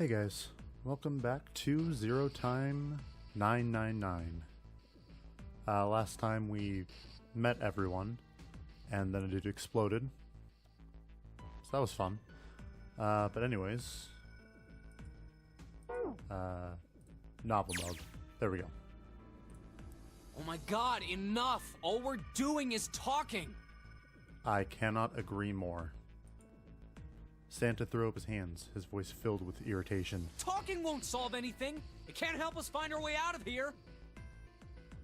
Hey guys, welcome back to Zero Time 999. Last time we met everyone, and then it exploded. So that was fun. But anyways, novel mode. There we go. Oh my god, enough! All we're doing is talking! I cannot agree more. Santa threw up his hands, his voice filled with irritation. Talking won't solve anything! It can't help us find our way out of here!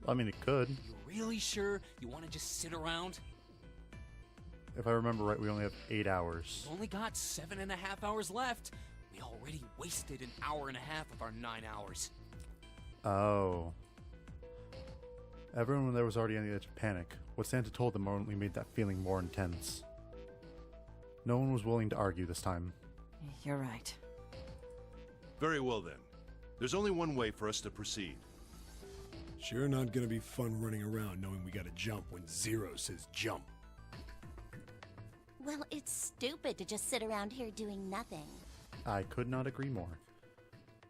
I mean, it could. You really sure you want to just sit around? If I remember right, we only have 8 hours. We've only got 7.5 hours left. We already wasted an hour and a half of our 9 hours. Oh. Everyone there was already on the edge of panic. What Santa told them only made that feeling more intense. No one was willing to argue this time. You're right. Very well then. There's only one way for us to proceed. Sure not gonna be fun running around knowing we gotta jump when Zero says jump. Well, it's stupid to just sit around here doing nothing. I could not agree more.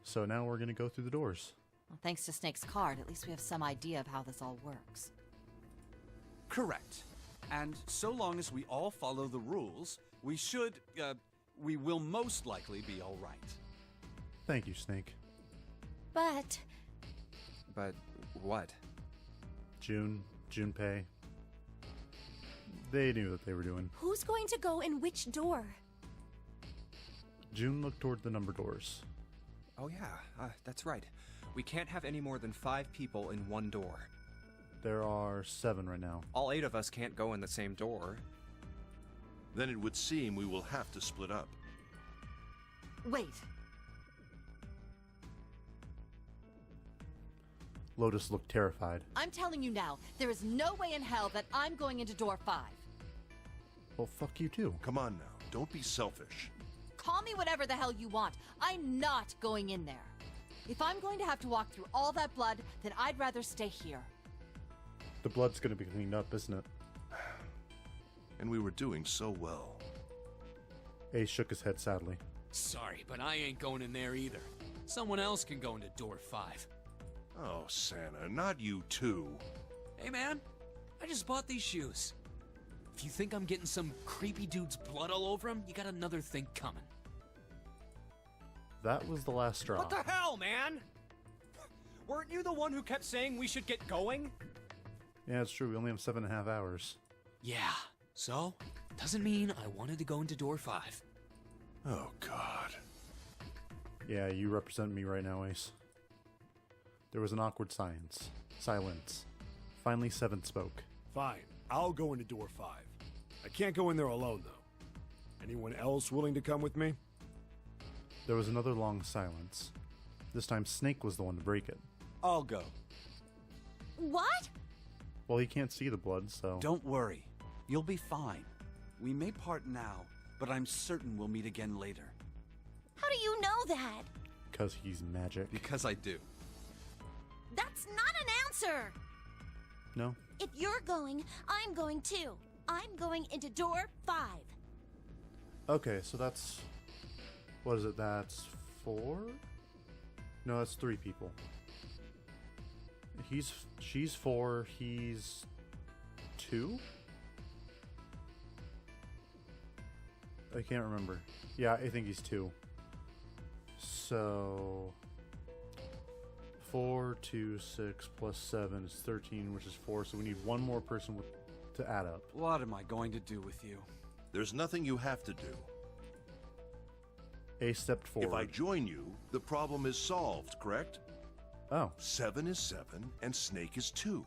So now we're gonna go through the doors. Well, thanks to Snake's card, at least we have some idea of how this all works. Correct. And so long as we all follow the rules, we will most likely be all right. Thank you, Snake. But But what? Junpei. They knew what they were doing. who's going to go in which door? June looked toward the number doors. Oh yeah, that's right. We can't have any more than 5 people in one door. There are 7 right now. All 8 of us can't go in the same door. Then it would seem we will have to split up. Wait! Lotus looked terrified. I'm telling you now, there is no way in hell that I'm going into door 5. Well, fuck you too. Come on now, don't be selfish. Call me whatever the hell you want. I'm not going in there. If I'm going to have to walk through all that blood, then I'd rather stay here. The blood's gonna be cleaned up, isn't it? And we were doing so well. Ace shook his head sadly. Sorry, but I ain't going in there either. Someone else can go into door 5. Oh, Santa, not you too. Hey man, I just bought these shoes. If you think I'm getting some creepy dude's blood all over him, you got another thing coming. That was the last straw. What the hell, man? Weren't you the one who kept saying we should get going? Yeah, it's true. We only have 7.5 hours. Yeah, so, doesn't mean I wanted to go into door 5. Oh, God. Yeah, you represent me right now, Ace. There was an awkward silence. Finally, 7 spoke. Fine, I'll go into door 5. I can't go in there alone, though. Anyone else willing to come with me? There was another long silence. This time, Snake was the one to break it. I'll go. What? Well, he can't see the blood, so... Don't worry. You'll be fine. We may part now, but I'm certain we'll meet again later. How do you know that? Because he's magic. Because I do. That's not an answer! No? If you're going, I'm going too. I'm going into door 5. Okay, so that's... What is it? That's 4? No, that's 3 people. She's 4, he's 2? I can't remember. Yeah, I think he's 2. So... 4, 2, 6, plus 7 is 13, which is 4, so we need one more person to add up. What am I going to do with you? There's nothing you have to do. Ace stepped forward. If I join you, the problem is solved, correct? Oh. 7 is 7, and Snake is 2.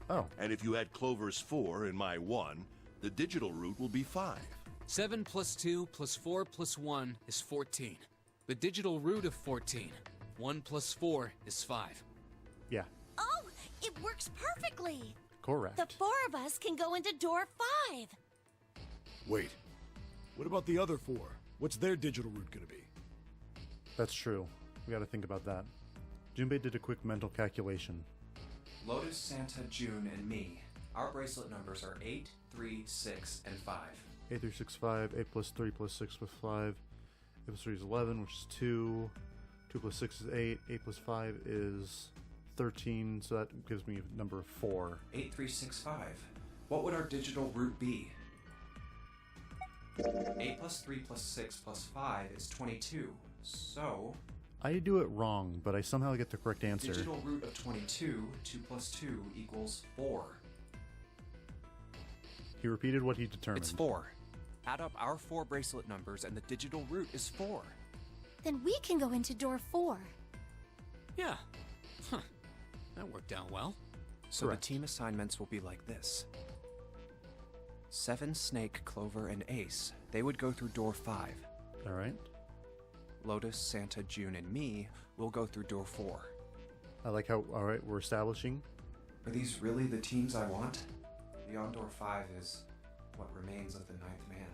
Oh. And if you add Clover's 4 and my 1, the digital route will be 5. 7 plus 2 plus 4 plus 1 is 14. The digital root of 14. 1 plus 4 is 5. Yeah. Oh, it works perfectly! Correct. The 4 of us can go into door 5. Wait, what about the other 4? What's their digital route gonna be? That's true. We gotta think about that. Junpei did a quick mental calculation. Lotus, Santa, June, and me. Our bracelet numbers are 8, 3, 6, and 5. 8, 3, 6, 5. 8 plus 3 plus 6 plus 5. plus 3 is 11, which is 2. 2 plus 6 is 8. 8 plus 5 is 13, so that gives me a number of 4. 8365. What would our digital root be? 8 plus 3 plus 6 plus 5 is 22. So, I do it wrong, but I somehow get the correct answer. digital root of 22, 2 plus 2 equals 4. He repeated what he determined. It's 4. Add up our 4 bracelet numbers and the digital root is 4. Then we can go into door 4. Yeah. Huh. That worked out well. So Correct. the team assignments will be like this. 7, Snake, Clover, and Ace. They would go through door 5. Alright. Lotus, Santa, June, and me will go through door 4. I like how, alright, we're establishing. Are these really the teams I want? Beyond door 5 is what remains of the 9th man.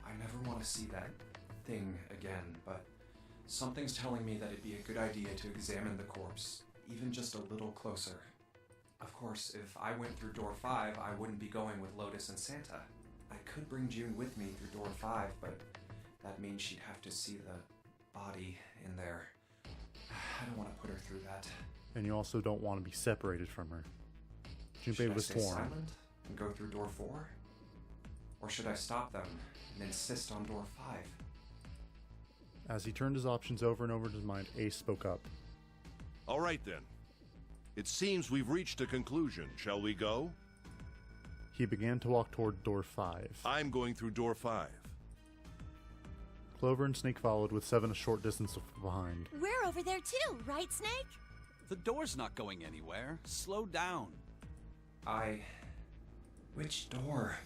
I never want to see that thing again, but something's telling me that it'd be a good idea to examine the corpse, even just a little closer. Of course, if I went through door 5, I wouldn't be going with Lotus and Santa. I could bring June with me through door 5, but that means she'd have to see the body in there. I don't want to put her through that. And you also don't want to be separated from her. Should Junpei I was stay torn. silent and go through door 4? Or should I stop them and insist on door 5? As he turned his options over and over in his mind, Ace spoke up. All right then. It seems we've reached a conclusion. Shall we go? He began to walk toward door 5. I'm going through door 5. Clover and Snake followed, with 7 a short distance behind. We're over there too, right, Snake? The door's not going anywhere. Slow down. Which door?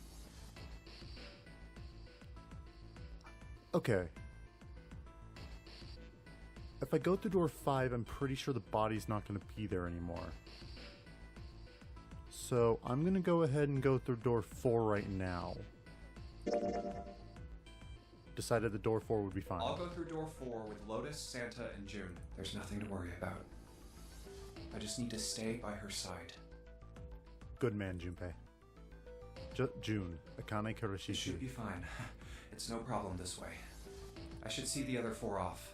Okay. If I go through door 5, I'm pretty sure the body's not going to be there anymore. So I'm going to go ahead and go through door 4 right now. Decided the door 4 would be fine. I'll go through door 4 with Lotus, Santa, and June. There's nothing to worry about. I just need to stay by her side. Good man, Junpei. June, Akane It should Kuroshishi. be fine. It's no problem this way. I should see the other 4 off.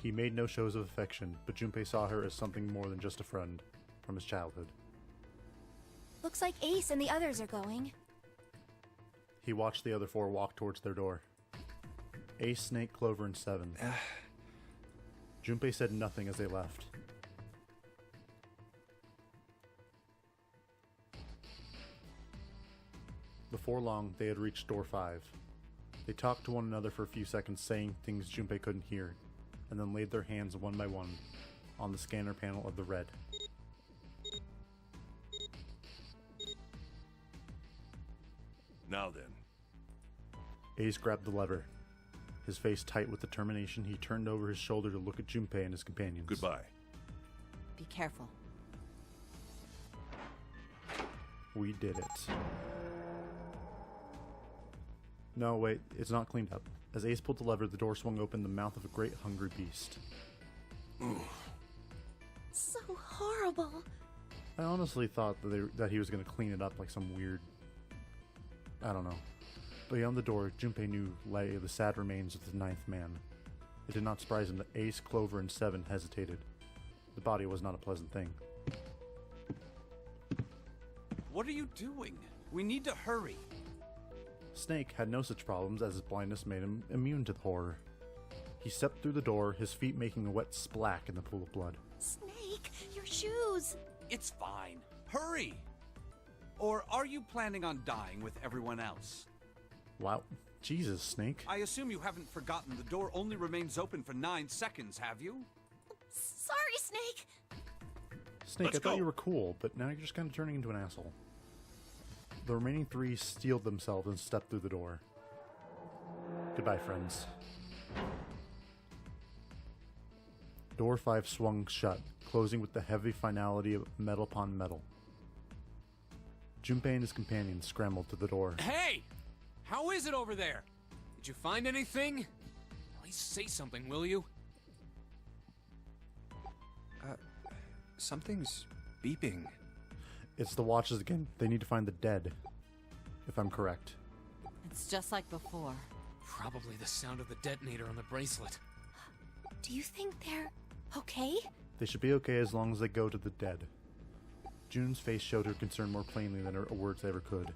He made no shows of affection, but Junpei saw her as something more than just a friend from his childhood. Looks like Ace and the others are going. He watched the other 4 walk towards their door. Ace, Snake, Clover, and 7. Junpei said nothing as they left. Before long, they had reached door 5. They talked to one another for a few seconds, saying things Junpei couldn't hear, and then laid their hands one by one on the scanner panel of the red. Now then. Ace grabbed the lever. His face tight with determination, he turned over his shoulder to look at Junpei and his companions. Goodbye. Be careful. We did it. No, wait, it's not cleaned up. As Ace pulled the lever, the door swung open, the mouth of a great hungry beast. So horrible. I honestly thought that he was going to clean it up like some weird... I don't know. Beyond the door, Junpei knew lay the sad remains of the 9th man. It did not surprise him that Ace, Clover, and 7 hesitated. The body was not a pleasant thing. What are you doing? We need to hurry. Snake had no such problems, as his blindness made him immune to the horror. He stepped through the door, his feet making a wet splack in the pool of blood. Snake, your shoes. It's fine. Hurry! Or are you planning on dying with everyone else? Wow. Jesus, Snake. I assume you haven't forgotten the door only remains open for 9 seconds, have you? Sorry, Snake. Snake, Let's I thought go. you were cool, but now you're just kind of turning into an asshole. The remaining 3 steeled themselves and stepped through the door. Goodbye, friends. Door 5 swung shut, closing with the heavy finality of metal upon metal. Junpei and his companions scrambled to the door. Hey! How is it over there? Did you find anything? At least say something, will you? Something's beeping. It's the watches again. They need to find the dead. If I'm correct. It's just like before. Probably the sound of the detonator on the bracelet. Do you think they're okay? They should be okay as long as they go to the dead. June's face showed her concern more plainly than her words ever could.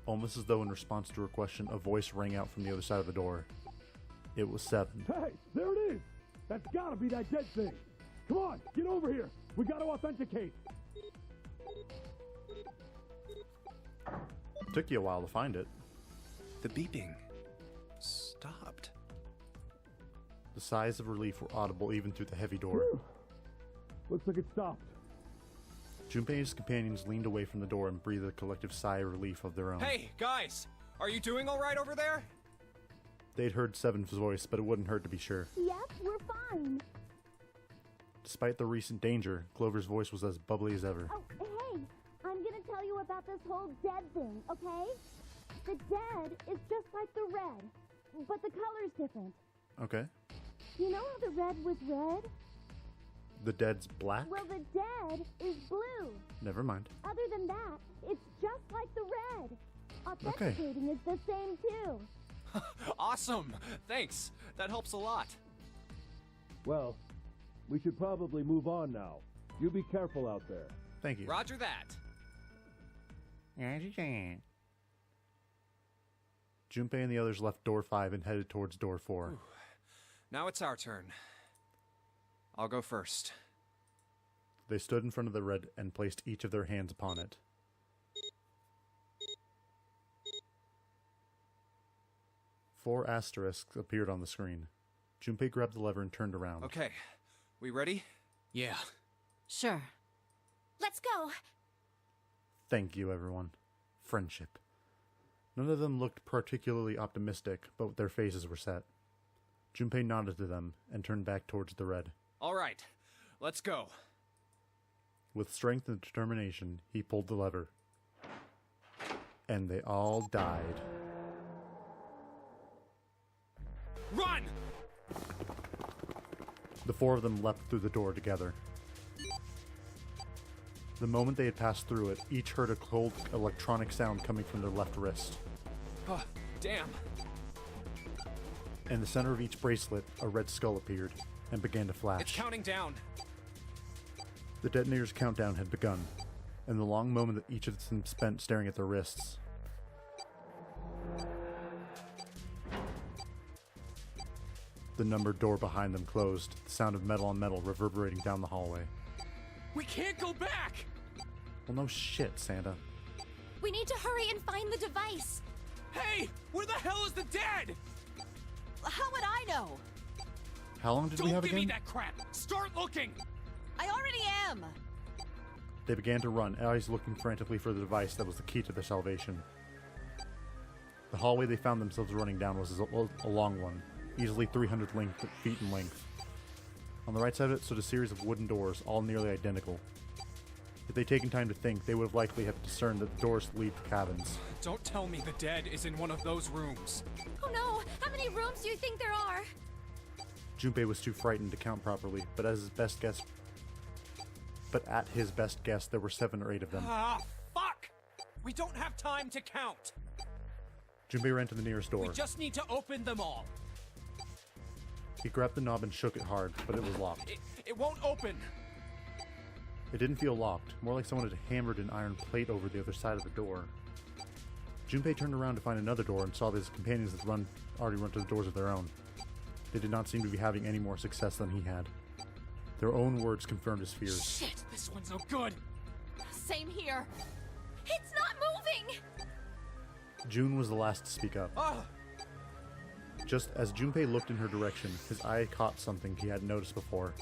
Almost as though in response to her question, a voice rang out from the other side of the door. It was Seven. Hey, there it is! That's gotta be that dead thing! Come on, get over here! We gotta authenticate! Took you a while to find it. The beeping stopped. The sighs of relief were audible even through the heavy door. Looks like it stopped. Junpei and his companions leaned away from the door and breathed a collective sigh of relief of their own. Hey, guys! Are you doing all right over there? They'd heard Seven's voice, but it wouldn't hurt to be sure. Yep, we're fine. Despite the recent danger, Clover's voice was as bubbly as ever. Oh, hey, I'm gonna tell you about this whole dead thing, okay? The dead is just like the red, but the color's different. Okay. You know how the red was red? The dead's black? Well, the dead is blue. Never mind. Other than that, it's just like the red. Authenticating is the same too. Awesome! Thanks. That helps a lot. Well, we should probably move on now. You be careful out there. Thank you. Roger that. Junpei and the others left door 5 and headed towards door 4. Now it's our turn. I'll go first. They stood in front of the red and placed each of their hands upon it. Four asterisks appeared on the screen. Junpei grabbed the lever and turned around. Okay. We ready? Yeah. Sure. Let's go. Thank you, everyone. Friendship. None of them looked particularly optimistic, but their faces were set. Junpei nodded to them and turned back towards the red. All right. Let's go. With strength and determination, he pulled the lever. And they all died. Run! The four of them leapt through the door together. The moment they had passed through it, each heard a cold electronic sound coming from their left wrist. Oh, damn. In the center of each bracelet, a red skull appeared and began to flash. It's counting down. The detonator's countdown had begun, and the long moment that each of them spent staring at their wrists. The numbered door behind them closed, the sound of metal on metal reverberating down the hallway. We can't go back! Well, no shit, Santa. We need to hurry and find the device. Hey! Where the hell is the dead? How would I know? How long did we Don't have give again? me that crap! Start looking! I already am. They began to run, eyes looking frantically for the device that was the key to their salvation. The hallway they found themselves running down was a long one, easily 300 feet in length. On the right side of it stood a series of wooden doors, all nearly identical. If they'd taken time to think, they would have likely have discerned that the doors lead to cabins. Don't tell me the dead is in one of those rooms. Oh no! How many rooms do you think there are? Junpei was too frightened to count properly, but at his best guess, there were 7 or 8 of them. Ah, fuck! We don't have time to count. Junpei ran to the nearest door. We just need to open them all. He grabbed the knob and shook it hard, but it was locked. It won't open. It didn't feel locked, more like someone had hammered an iron plate over the other side of the door. Junpei turned around to find another door and saw that his companions had already run to the doors of their own. They did not seem to be having any more success than he had. Their own words confirmed his fears. Shit, this one's no good. Same here. It's not moving! June was the last to speak up. Ah! Just as Junpei looked in her direction, his eye caught something he hadn't noticed before.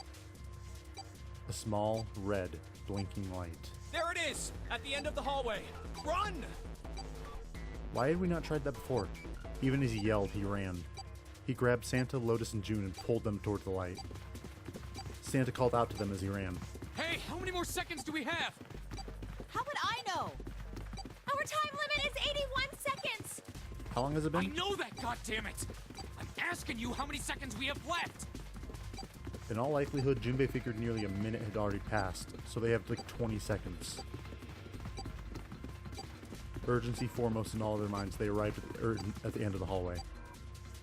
A small, red, blinking light. There it is! At the end of the hallway! Run! Why had we not tried that before? Even as he yelled, he ran. He grabbed Santa, Lotus, and June and pulled them toward the light. Santa called out to them as he ran. Hey, how many more seconds do we have? How would I know? Our time limit is 81 seconds! How long has it I been? know that, goddammit! I'm asking you how many seconds we have left! In all likelihood, Junpei figured nearly a minute had already passed, so they have like 20 seconds. Urgency foremost in all their minds, they arrived at the end of the hallway.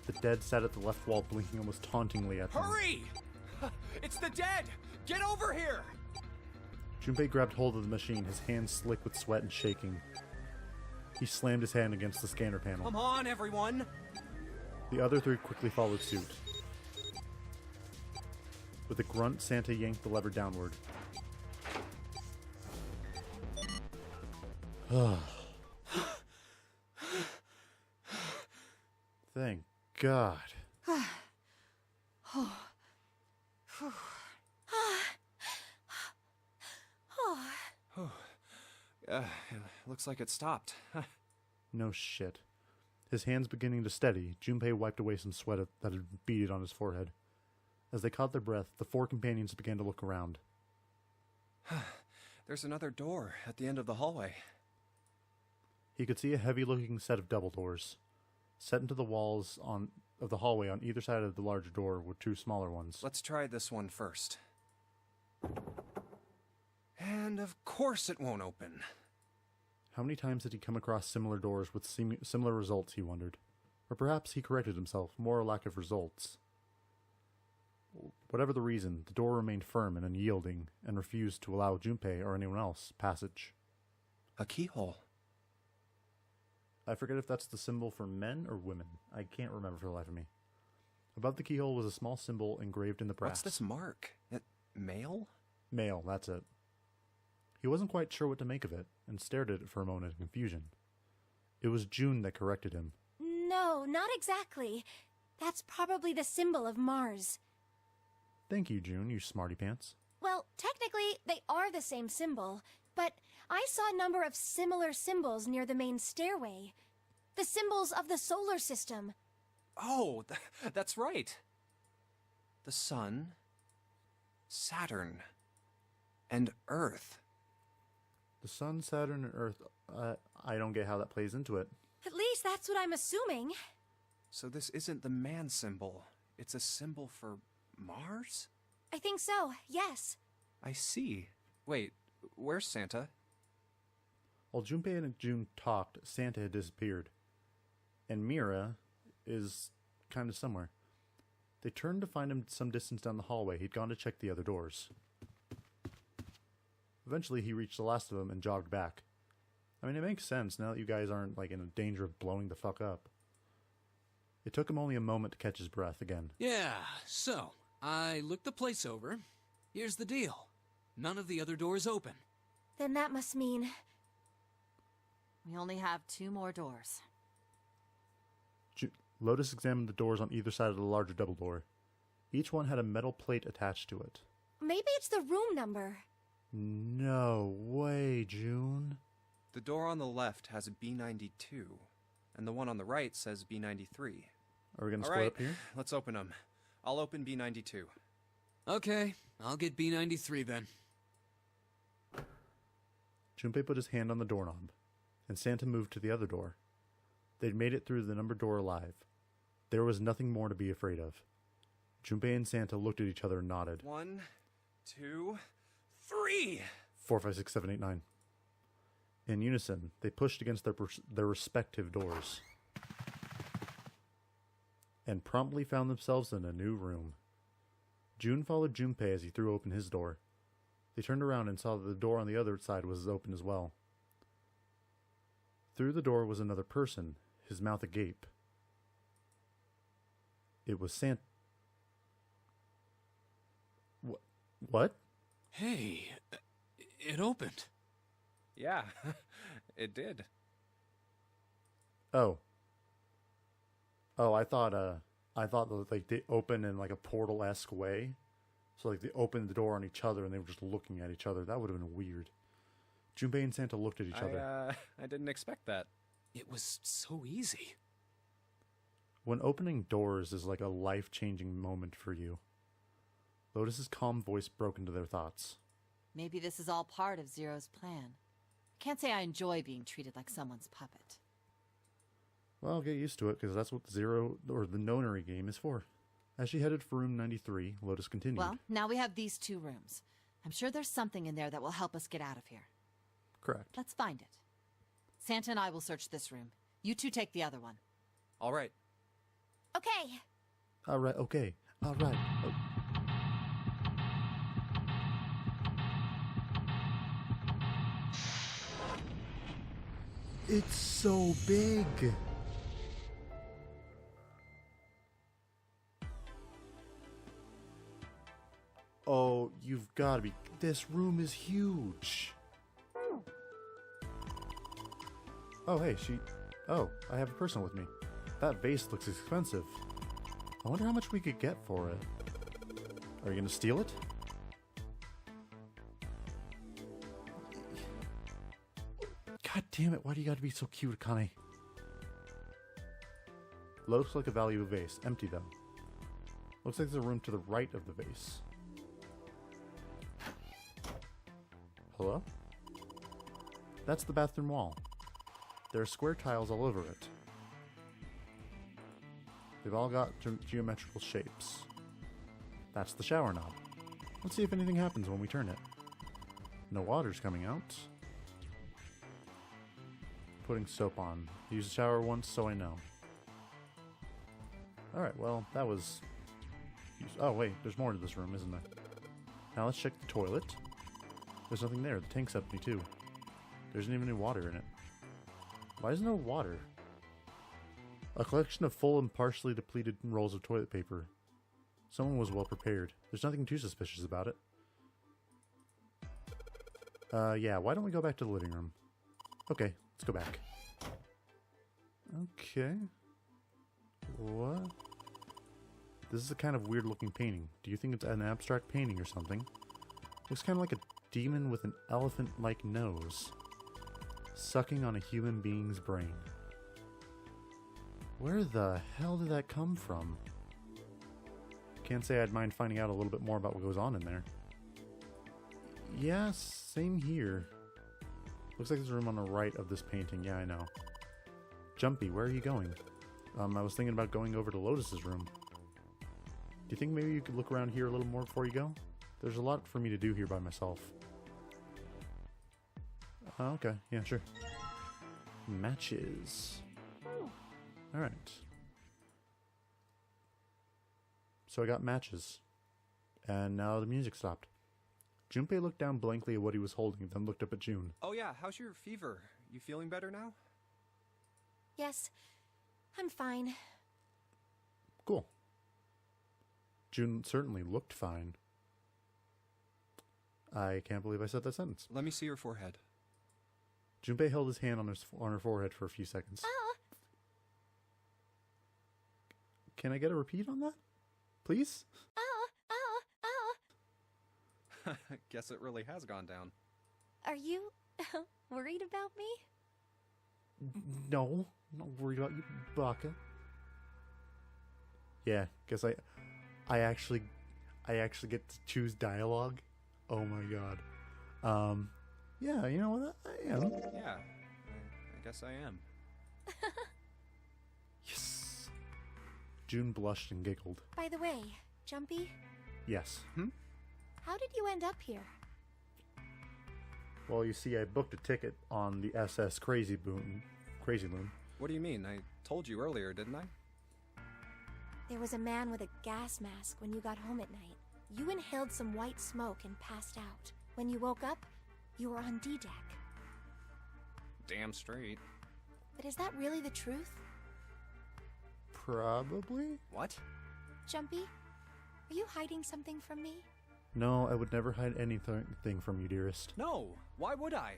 The dead sat at the left wall, blinking almost tauntingly at them. Hurry! It's the dead! Get over here! Junpei grabbed hold of the machine, his hands slick with sweat and shaking. He slammed his hand against the scanner panel. Come on, everyone! The other three quickly followed suit. With a grunt, Santa yanked the lever downward. Thank God. Looks like it stopped. No shit. His hands beginning to steady, Junpei wiped away some sweat that had beaded on his forehead. As they caught their breath, the four companions began to look around. There's another door at the end of the hallway. He could see a heavy-looking set of double doors. Set into the walls of the hallway on either side of the larger door were two smaller ones. Let's try this one first. And of course it won't open. How many times had he come across similar doors with similar results, he wondered. Or perhaps he corrected himself, more or lack of results. Whatever the reason, the door remained firm and unyielding, and refused to allow Junpei or anyone else passage. A keyhole. I forget if that's the symbol for men or women. I can't remember for the life of me. Above the keyhole was a small symbol engraved in the brass. What's this mark? Male? Male, that's it. He wasn't quite sure what to make of it, and stared at it for a moment in confusion. It was June that corrected him. No, not exactly. That's probably the symbol of Mars. Thank you, June, you smarty pants. Well, technically, they are the same symbol, but I saw a number of similar symbols near the main stairway. The symbols of the solar system. Oh, that's right. The Sun, Saturn, and Earth. The Sun, Saturn, and Earth, I don't get how that plays into it. At least that's what I'm assuming. So this isn't the man symbol. It's a symbol for Mars? I think so, yes. I see. Wait, where's Santa? While Junpei and June talked, Santa had disappeared. And Mira is kind of somewhere. They turned to find him some distance down the hallway. He'd gone to check the other doors. Eventually, he reached the last of them and jogged back. I mean, it makes sense now that you guys aren't, like, in danger of blowing the fuck up. It took him only a moment to catch his breath again. Yeah, so, I looked the place over. Here's the deal. None of the other doors open. Then that must mean... We only have 2 more doors. Lotus examined the doors on either side of the larger double door. Each one had a metal plate attached to it. Maybe it's the room number. No way, June. The door on the left has a B92, and the one on the right says B93. Are we going to split up here? Let's open them. I'll open B92. Okay, I'll get B93 then. Junpei put his hand on the doorknob, and Santa moved to the other door. They'd made it through the numbered door alive. There was nothing more to be afraid of. Junpei and Santa looked at each other and nodded. 1, 2, 3! 4, 5, 6, 7, 8, 9. In unison, they pushed against their respective doors. And promptly found themselves in a new room. June followed Junpei as he threw open his door. They turned around and saw that the door on the other side was open as well. Through the door was another person, his mouth agape. It was Santa. What? Hey, it opened. Yeah, it did. Oh, I thought that, like, they opened in like a portal-esque way. So like they opened the door on each other and they were just looking at each other. That would have been weird. Junpei and Santa looked at each other. I didn't expect that. It was so easy. When opening doors is like a life-changing moment for you. Lotus's calm voice broke into their thoughts. Maybe this is all part of Zero's plan. Can't say I enjoy being treated like someone's puppet. Well, get used to it, because that's what Zero, or the Nonary game, is for. As she headed for room 93, Lotus continued. Well, now we have these 2 rooms. I'm sure there's something in there that will help us get out of here. Correct. Let's find it. Santa and I will search this room. You two take the other one. All right. Okay. Alright, okay. Alright. Oh. It's so big! Oh, you've got to be... This room is huge! Oh, hey, Oh, I have a person with me. That vase looks expensive. I wonder how much we could get for it. Are you gonna steal it? God damn it, why do you gotta be so cute, Akane? Looks like a valuable vase. Empty, though. Looks like there's a room to the right of the vase. Hello? That's the bathroom wall. There are square tiles all over it. They've all got geometrical shapes. That's the shower knob. Let's see if anything happens when we turn it. No water's coming out. Putting soap on. Used the shower once, so I know. Alright, well, that was... Oh, wait, there's more to this room, isn't there? Now let's check the toilet. There's nothing there. The tank's empty, too. There isn't even any water in it. Why is there no water? A collection of full and partially depleted rolls of toilet paper. Someone was well prepared. There's nothing too suspicious about it. Yeah, why don't we go back to the living room? Okay, let's go back. Okay. What? This is a kind of weird looking painting. Do you think it's an abstract painting or something? Looks kind of like a demon with an elephant-like nose. Sucking on a human being's brain. Where the hell did that come from? Can't say I'd mind finding out a little bit more about what goes on in there. Yeah, same here. Looks like there's a room on the right of this painting. Yeah, I know. Jumpy, where are you going? I was thinking about going over to Lotus's room. Do you think maybe you could look around here a little more before you go? There's a lot for me to do here by myself. Okay, yeah, sure. Matches. Alright. So I got matches. And now the music stopped. Junpei looked down blankly at what he was holding, then looked up at June. Oh yeah, how's your fever? You feeling better now? Yes, I'm fine. Cool. June certainly looked fine. I can't believe I said that sentence. Let me see your forehead. Junpei held his hand on her forehead for a few seconds. Can I get a repeat on that? Please? Guess it really has gone down. Are you worried about me? No, I'm not worried about you, Baka. Yeah, guess I actually get to choose dialogue. Oh my god. Yeah, you know what? I am. Yeah, I guess I am. Yes. June blushed and giggled. By the way, Jumpy, Yes. how did you end up here? Well, you see, I booked a ticket on the SS Crazy Loon. What do you mean? I told you earlier, didn't I? There was a man with a gas mask when you got home at night. You inhaled some white smoke and passed out. When you woke up, you were on D-Deck. Damn straight. But is that really the truth? Probably? What? Jumpy, are you hiding something from me? No, I would never hide anything from you, dearest. No, why would I?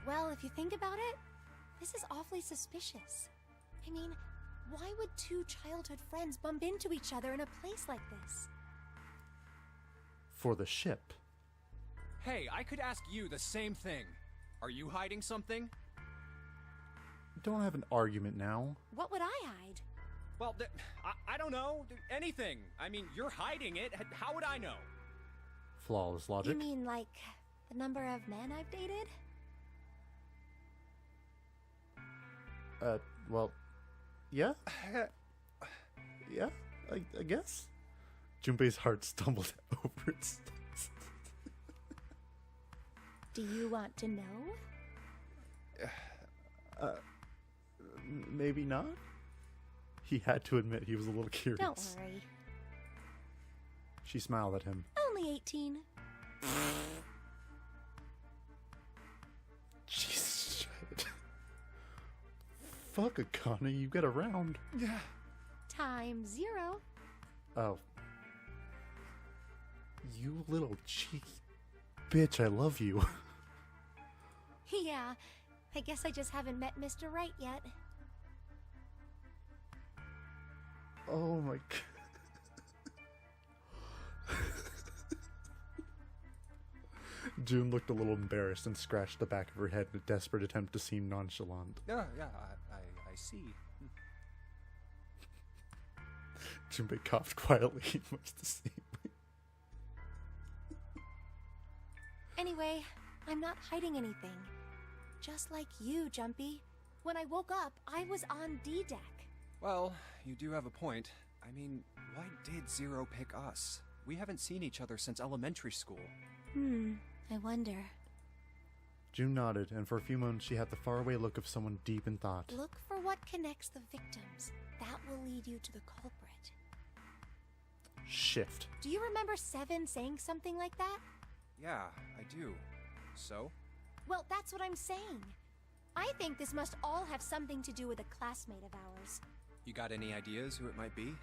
Well, if you think about it, this is awfully suspicious. I mean, why would two childhood friends bump into each other in a place like this? For the ship. Hey, I could ask you the same thing. Are you hiding something? Don't have an argument now. What would I hide? Well, I don't know. Anything. I mean, you're hiding it. How would I know? Flawless logic. You mean like the number of men I've dated? Well, yeah? Yeah, I guess? Junpei's heart stumbled over its... Do you want to know? Maybe not? He had to admit he was a little curious. Don't worry. She smiled at him. Only 18. Jesus shit. Fuck, Akane, you get around. Yeah. Time 0. Oh. You little cheeky bitch, I love you. Yeah, I guess I just haven't met Mr. Right yet. Oh my god. June looked a little embarrassed and scratched the back of her head in a desperate attempt to seem nonchalant. Yeah, I see. Junpei coughed quietly, much the same. Anyway, I'm not hiding anything. Just like you, Jumpy. When I woke up, I was on D deck. Well, you do have a point. I mean, why did Zero pick us? We haven't seen each other since elementary school. I wonder. June nodded, and for a few moments she had the faraway look of someone deep in thought. Look for what connects the victims. That will lead you to the culprit. Shift. Do you remember Seven saying something like that? Yeah, I do. So? Well, that's what I'm saying. I think this must all have something to do with a classmate of ours. You got any ideas who it might be?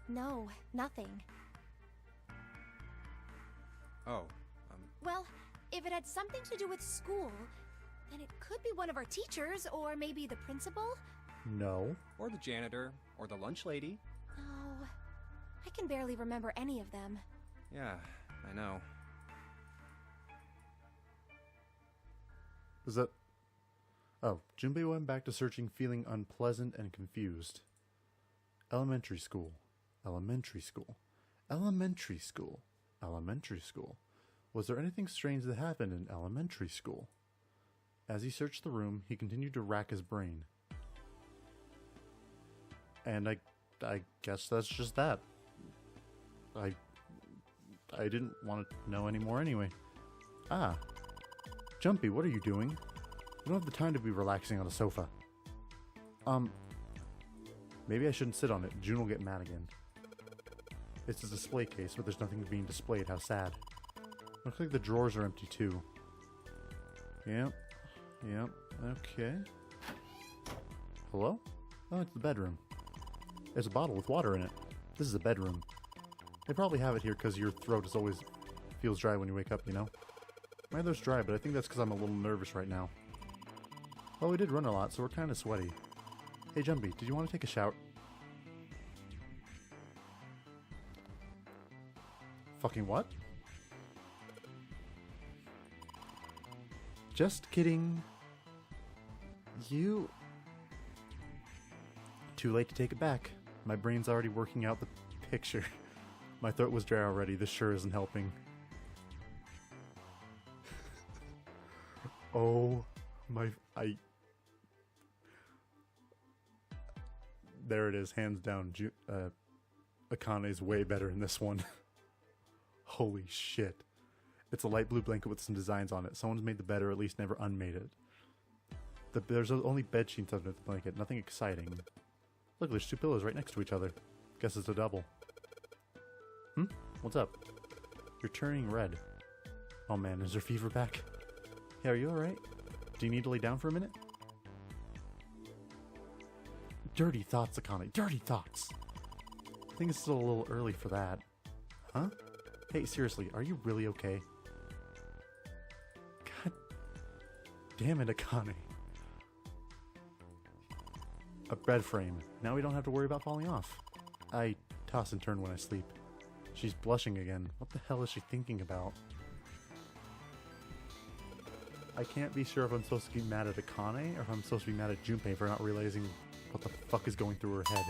No, nothing. Oh, Well, if it had something to do with school, then it could be one of our teachers, or maybe the principal? No. or the janitor, or the lunch lady. Oh, I can barely remember any of them. Yeah, I know. Was that... Oh, Junpei went back to searching, feeling unpleasant and confused. Elementary school. Elementary school. Elementary school. Elementary school. Was there anything strange that happened in elementary school? As he searched the room, he continued to rack his brain. And I guess that's just that. I didn't want to know anymore anyway. Ah. Jumpy, what are you doing? You don't have the time to be relaxing on a sofa. Maybe I shouldn't sit on it. June will get mad again. It's a display case, but there's nothing being displayed. How sad. Looks like the drawers are empty too. Yep. Yep. Okay. Hello? Oh, it's the bedroom. There's a bottle with water in it. This is a bedroom. They probably have it here because your throat is always feels dry when you wake up, you know? My throat's dry, but I think that's because I'm a little nervous right now. Well, we did run a lot, so we're kind of sweaty. Hey, Jumpy, did you want to take a shower? Fucking what? Just kidding. You... Too late to take it back. My brain's already working out the picture. My throat was dry already. This sure isn't helping. Oh my... There it is, hands down. Akane's way better in this one. Holy shit. It's a light blue blanket with some designs on it. Someone's made the bed or at least never unmade it. There's only bed sheets under the blanket, nothing exciting. Look, there's two pillows right next to each other. Guess it's a double. What's up? You're turning red. Oh man, is there fever back? Hey, are you alright? Do you need to lay down for a minute? Dirty thoughts, Akane. Dirty thoughts! I think it's still a little early for that. Huh? Hey, seriously, are you really okay? God damn it, Akane. A bed frame. Now we don't have to worry about falling off. I toss and turn when I sleep. She's blushing again. What the hell is she thinking about? I can't be sure if I'm supposed to be mad at Akane or if I'm supposed to be mad at Junpei for not realizing what the fuck is going through her head.